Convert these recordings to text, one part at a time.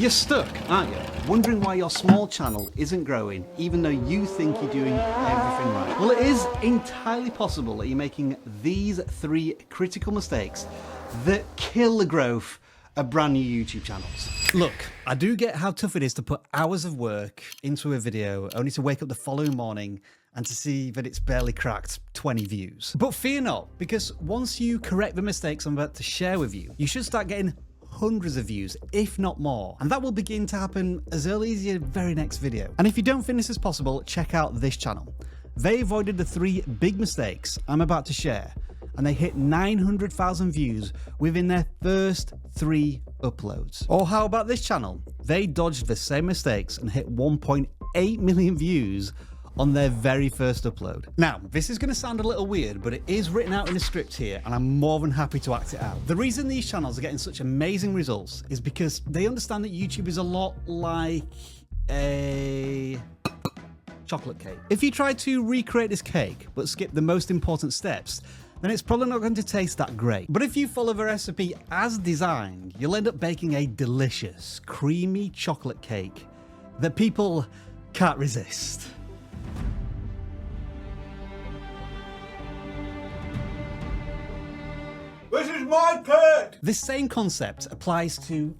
You're stuck, aren't you? Wondering why your small channel isn't growing, even though you think you're doing everything right. Well, it is entirely possible that you're making these 3 critical mistakes that kill the growth of brand new YouTube channels. Look, I do get how tough it is to put hours of work into a video only to wake up the following morning and to see that it's barely cracked 20 views. But fear not, because once you correct the mistakes I'm about to share with you, you should start getting hundreds of views, if not more. And that will begin to happen as early as your very next video. And if you don't think this is possible, check out this channel. They avoided the 3 big mistakes I'm about to share, and they hit 900,000 views within their first 3 uploads. Or how about this channel? They dodged the same mistakes and hit 1.8 million views on their very first upload. Now, this is going to sound a little weird, but it is written out in a script here, and I'm more than happy to act it out. The reason these channels are getting such amazing results is because they understand that YouTube is a lot like a chocolate cake. If you try to recreate this cake, but skip the most important steps, then it's probably not going to taste that great. But if you follow the recipe as designed, you'll end up baking a delicious, creamy chocolate cake that people can't resist. This is my cake! This same concept applies to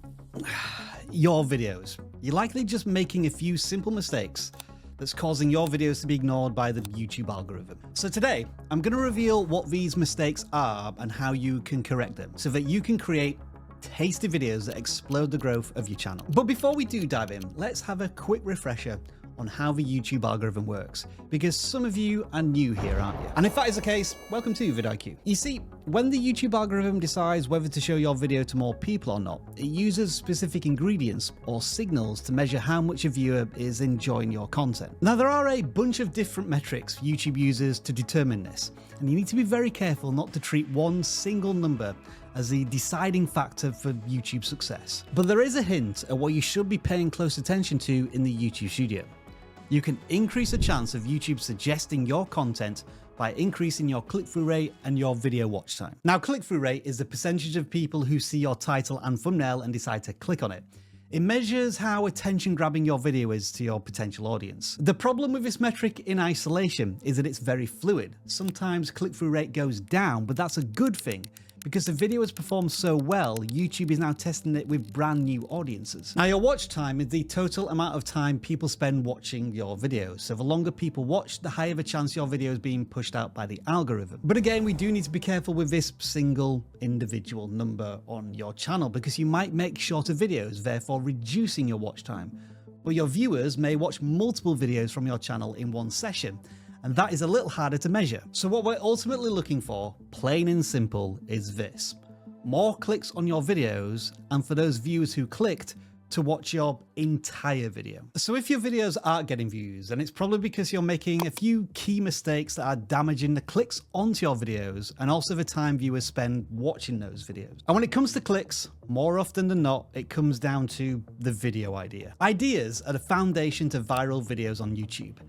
your videos. You're likely just making a few simple mistakes that's causing your videos to be ignored by the YouTube algorithm. So today, I'm going to reveal what these mistakes are and how you can correct them so that you can create tasty videos that explode the growth of your channel. But before we do dive in, let's have a quick refresher on how the YouTube algorithm works, because some of you are new here, aren't you? And if that is the case, welcome to vidIQ. You see, when the YouTube algorithm decides whether to show your video to more people or not, it uses specific ingredients or signals to measure how much a viewer is enjoying your content. Now, there are a bunch of different metrics YouTube uses to determine this, and you need to be very careful not to treat one single number as the deciding factor for YouTube success. But there is a hint at what you should be paying close attention to in the YouTube studio. You can increase the chance of YouTube suggesting your content by increasing your click-through rate and your video watch time. Now, click-through rate is the percentage of people who see your title and thumbnail and decide to click on it. It measures how attention-grabbing your video is to your potential audience. The problem with this metric in isolation is that it's very fluid. Sometimes click-through rate goes down, but that's a good thing, because the video has performed so well, YouTube is now testing it with brand new audiences. Now, your watch time is the total amount of time people spend watching your videos. So the longer people watch, the higher the chance your video is being pushed out by the algorithm. But again, we do need to be careful with this single individual number on your channel, because you might make shorter videos, therefore reducing your watch time. But your viewers may watch multiple videos from your channel in one session, and that is a little harder to measure. So what we're ultimately looking for, plain and simple, is this: more clicks on your videos, and for those viewers who clicked, to watch your entire video. So if your videos aren't getting views, then it's probably because you're making a few key mistakes that are damaging the clicks onto your videos and also the time viewers spend watching those videos. And when it comes to clicks, more often than not, it comes down to the video idea. Ideas are the foundation to viral videos on YouTube.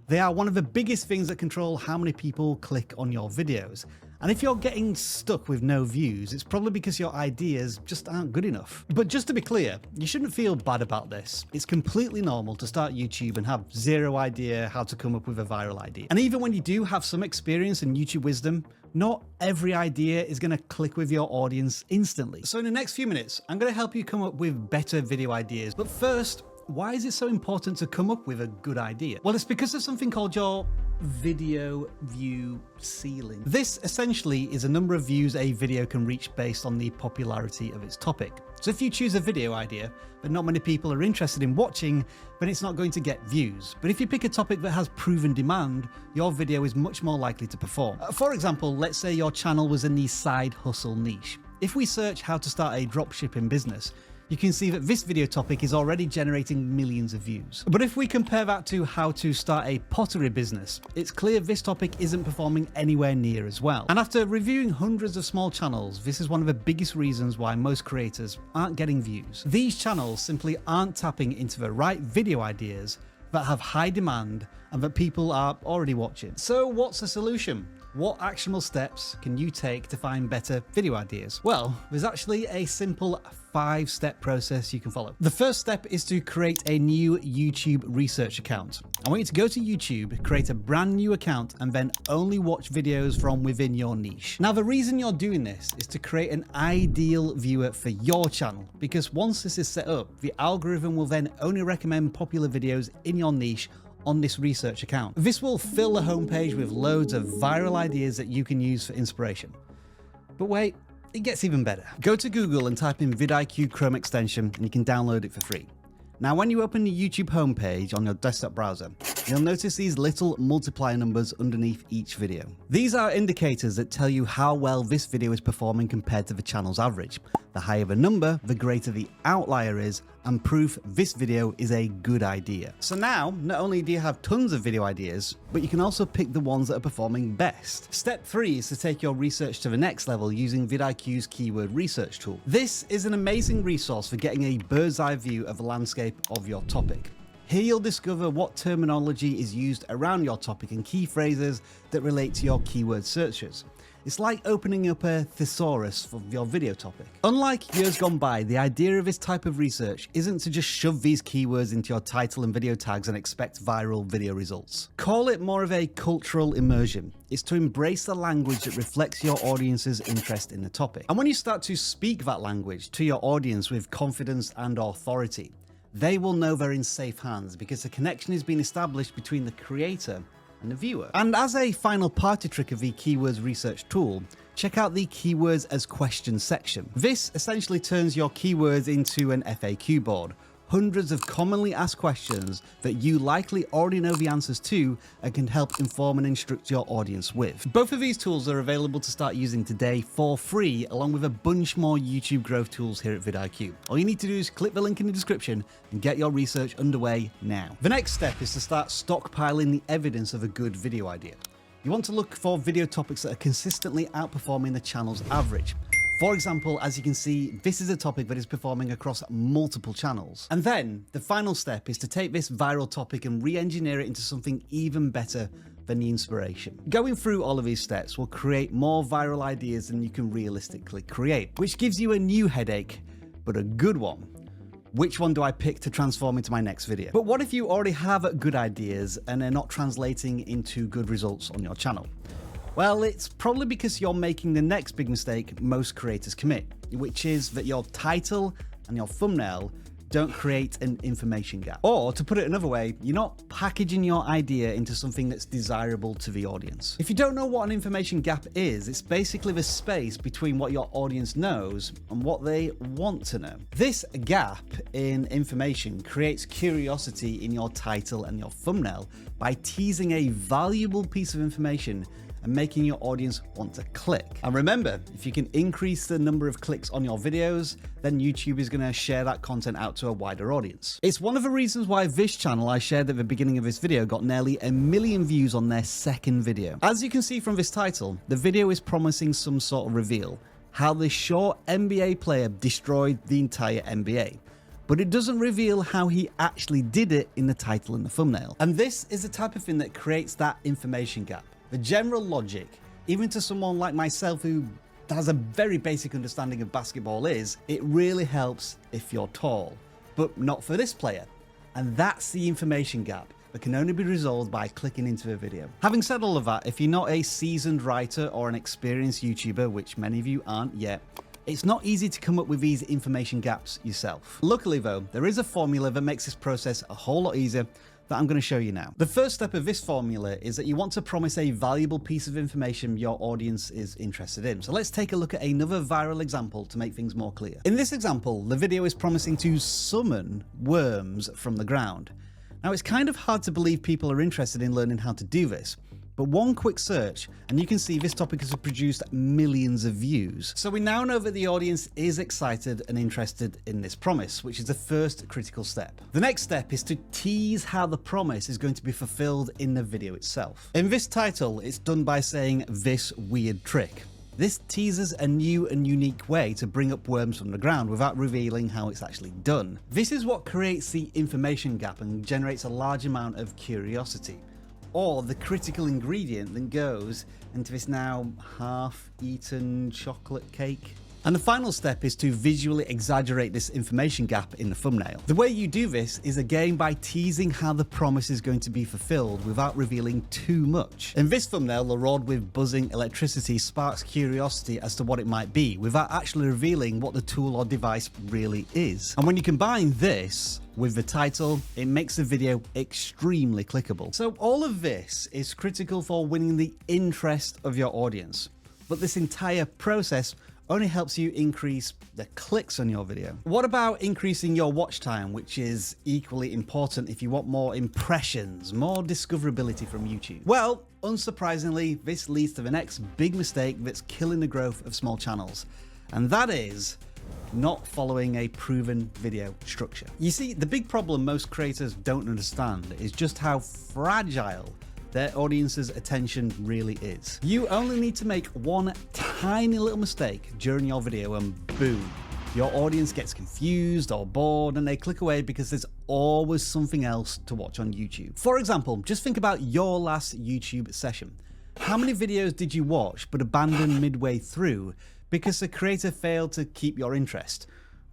They are one of the biggest things that control how many people click on your videos. And if you're getting stuck with no views, it's probably because your ideas just aren't good enough. But just to be clear, you shouldn't feel bad about this. It's completely normal to start YouTube and have zero idea how to come up with a viral idea. And even when you do have some experience and YouTube wisdom, not every idea is going to click with your audience instantly. So in the next few minutes, I'm going to help you come up with better video ideas. But first, why is it so important to come up with a good idea? Well, it's because of something called your video view ceiling. This essentially is a number of views a video can reach based on the popularity of its topic. So if you choose a video idea, but not many people are interested in watching, then it's not going to get views. But if you pick a topic that has proven demand, your video is much more likely to perform. For example, let's say your channel was in the side hustle niche. If we search how to start a dropshipping business, you can see that this video topic is already generating millions of views. But if we compare that to how to start a pottery business, it's clear this topic isn't performing anywhere near as well. And after reviewing hundreds of small channels, this is one of the biggest reasons why most creators aren't getting views. These channels simply aren't tapping into the right video ideas that have high demand and that people are already watching. So what's the solution? What actionable steps can you take to find better video ideas? Well, there's actually a simple 5-step process you can follow. The first step is to create a new YouTube research account. I want you to go to YouTube, create a brand new account, and then only watch videos from within your niche. Now, the reason you're doing this is to create an ideal viewer for your channel, because once this is set up, the algorithm will then only recommend popular videos in your niche on this research account. This will fill the homepage with loads of viral ideas that you can use for inspiration. But wait, it gets even better. Go to Google and type in vidIQ Chrome extension and you can download it for free. Now, when you open the YouTube homepage on your desktop browser, you'll notice these little multiplier numbers underneath each video. These are indicators that tell you how well this video is performing compared to the channel's average. The higher the number, the greater the outlier is, and proof this video is a good idea. So now, not only do you have tons of video ideas, but you can also pick the ones that are performing best. Step 3 is to take your research to the next level using vidIQ's keyword research tool. This is an amazing resource for getting a bird's eye view of the landscape of your topic. Here you'll discover what terminology is used around your topic and key phrases that relate to your keyword searches. It's like opening up a thesaurus for your video topic. Unlike years gone by, the idea of this type of research isn't to just shove these keywords into your title and video tags and expect viral video results. Call it more of a cultural immersion. It's to embrace the language that reflects your audience's interest in the topic. And when you start to speak that language to your audience with confidence and authority, they will know they're in safe hands because the connection has been established between the creator and the viewer. And as a final party trick of the keywords research tool, check out the keywords as questions section. This essentially turns your keywords into an FAQ board. Hundreds of commonly asked questions that you likely already know the answers to and can help inform and instruct your audience with. Both of these tools are available to start using today for free, along with a bunch more YouTube growth tools here at vidIQ. All you need to do is click the link in the description and get your research underway now. The next step is to start stockpiling the evidence of a good video idea. You want to look for video topics that are consistently outperforming the channel's average. For example, as you can see, this is a topic that is performing across multiple channels. And then the final step is to take this viral topic and re-engineer it into something even better than the inspiration. Going through all of these steps will create more viral ideas than you can realistically create, which gives you a new headache, but a good one. Which one do I pick to transform into my next video? But what if you already have good ideas and they're not translating into good results on your channel? Well, it's probably because you're making the next big mistake most creators commit, which is that your title and your thumbnail don't create an information gap. Or to put it another way, you're not packaging your idea into something that's desirable to the audience. If you don't know what an information gap is, it's basically the space between what your audience knows and what they want to know. This gap in information creates curiosity in your title and your thumbnail by teasing a valuable piece of information and making your audience want to click. And remember, if you can increase the number of clicks on your videos, then YouTube is gonna share that content out to a wider audience. It's one of the reasons why this channel I shared at the beginning of this video got nearly 1 million views on their second video. As you can see from this title, the video is promising some sort of reveal, how this short NBA player destroyed the entire NBA. But it doesn't reveal how he actually did it in the title and the thumbnail. And this is the type of thing that creates that information gap. The general logic, even to someone like myself who has a very basic understanding of basketball, is it really helps if you're tall, but not for this player. And that's the information gap that can only be resolved by clicking into a video. Having said all of that, if you're not a seasoned writer or an experienced YouTuber, which many of you aren't yet, it's not easy to come up with these information gaps yourself. Luckily though, there is a formula that makes this process a whole lot easier that I'm going to show you now. The first step of this formula is that you want to promise a valuable piece of information your audience is interested in. So let's take a look at another viral example to make things more clear. In this example, the video is promising to summon worms from the ground. Now, it's kind of hard to believe people are interested in learning how to do this, but one quick search and you can see this topic has produced millions of views. So we now know that the audience is excited and interested in this promise, which is the first critical step. The next step is to tease how the promise is going to be fulfilled in the video itself. In this title, it's done by saying "this weird trick." This teases a new and unique way to bring up worms from the ground without revealing how it's actually done. This is what creates the information gap and generates a large amount of curiosity. or the critical ingredient that goes into this now half-eaten chocolate cake. And the final step is to visually exaggerate this information gap in the thumbnail. The way you do this is again by teasing how the promise is going to be fulfilled without revealing too much. In this thumbnail, the rod with buzzing electricity sparks curiosity as to what it might be without actually revealing what the tool or device really is. And when you combine this with the title, it makes the video extremely clickable. So all of this is critical for winning the interest of your audience. But this entire process only helps you increase the clicks on your video. What about increasing your watch time, which is equally important if you want more impressions, more discoverability from YouTube? Well, unsurprisingly, this leads to the next big mistake that's killing the growth of small channels, and that is not following a proven video structure. You see, the big problem most creators don't understand is just how fragile their audience's attention really is. You only need to make one tiny little mistake during your video and boom, your audience gets confused or bored and they click away because there's always something else to watch on YouTube. For example, just think about your last YouTube session. How many videos did you watch but abandon midway through because the creator failed to keep your interest?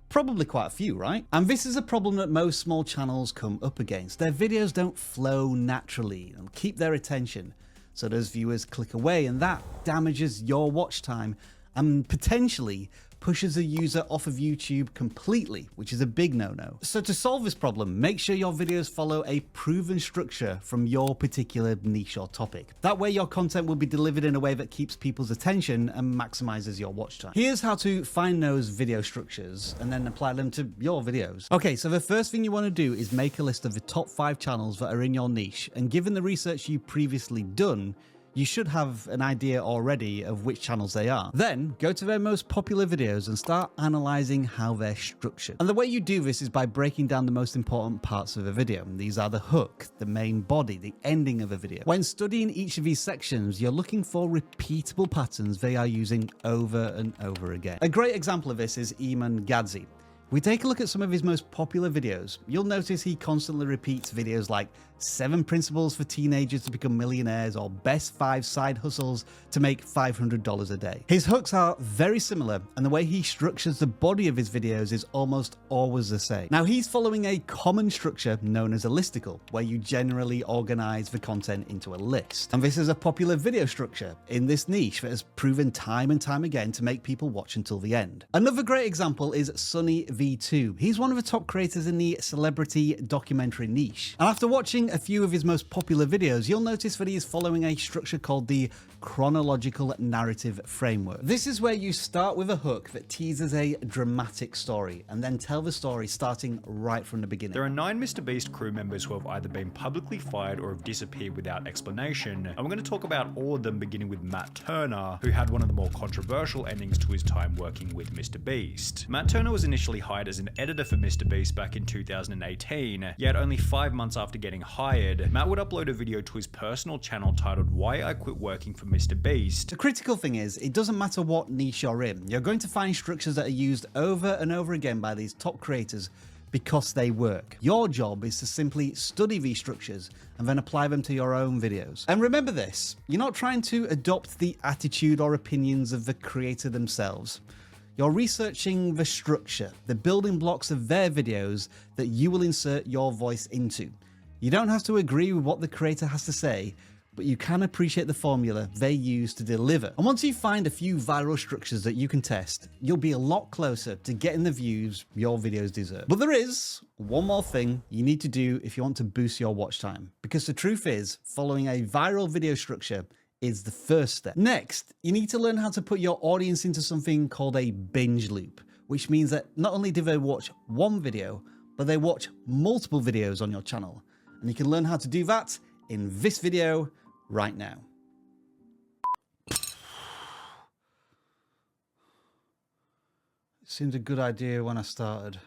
Probably quite a few, right? And this is a problem that most small channels come up against. Their videos don't flow naturally and keep their attention, so those viewers click away, and that damages your watch time and potentially pushes a user off of YouTube completely, which is a big no-no. So to solve this problem, make sure your videos follow a proven structure from your particular niche or topic. That way your content will be delivered in a way that keeps people's attention and maximizes your watch time. Here's how to find those video structures and then apply them to your videos. Okay, so the first thing you want to do is make a list of the top 5 channels that are in your niche, and given the research you've previously done, you should have an idea already of which channels they are. Then go to their most popular videos and start analyzing how they're structured. And the way you do this is by breaking down the most important parts of a video. These are the hook, the main body, the ending of a video. When studying each of these sections, you're looking for repeatable patterns they are using over and over again. A great example of this is Eamon Gadzi. If we take a look at some of his most popular videos, you'll notice he constantly repeats videos like 7 principles for teenagers to become millionaires or best 5 side hustles to make $500 a day. His hooks are very similar, and the way he structures the body of his videos is almost always the same. Now, he's following a common structure known as a listicle, where you generally organize the content into a list. And this is a popular video structure in this niche that has proven time and time again to make people watch until the end. Another great example is Sunny V2. He's one of the top creators in the celebrity documentary niche. And after watching a few of his most popular videos, you'll notice that he is following a structure called the chronological narrative framework. This is where you start with a hook that teases a dramatic story and then tell the story starting right from the beginning. There are 9 MrBeast crew members who have either been publicly fired or have disappeared without explanation, and we're going to talk about all of them, beginning with Matt Turner, who had one of the more controversial endings to his time working with MrBeast. Matt Turner was initially hired as an editor for MrBeast back in 2018, yet only 5 months after getting hired, Matt would upload a video to his personal channel titled "Why I Quit Working for MrBeast." The critical thing is, it doesn't matter what niche you're in, you're going to find structures that are used over and over again by these top creators because they work. Your job is to simply study these structures and then apply them to your own videos. And remember this, you're not trying to adopt the attitude or opinions of the creator themselves. You're researching the structure, the building blocks of their videos that you will insert your voice into. You don't have to agree with what the creator has to say, but you can appreciate the formula they use to deliver. And once you find a few viral structures that you can test, you'll be a lot closer to getting the views your videos deserve. But there is one more thing you need to do if you want to boost your watch time, because the truth is, following a viral video structure is the first step. Next, you need to learn how to put your audience into something called a binge loop, which means that not only do they watch one video, but they watch multiple videos on your channel. And you can learn how to do that in this video right now. Seemed a good idea when I started.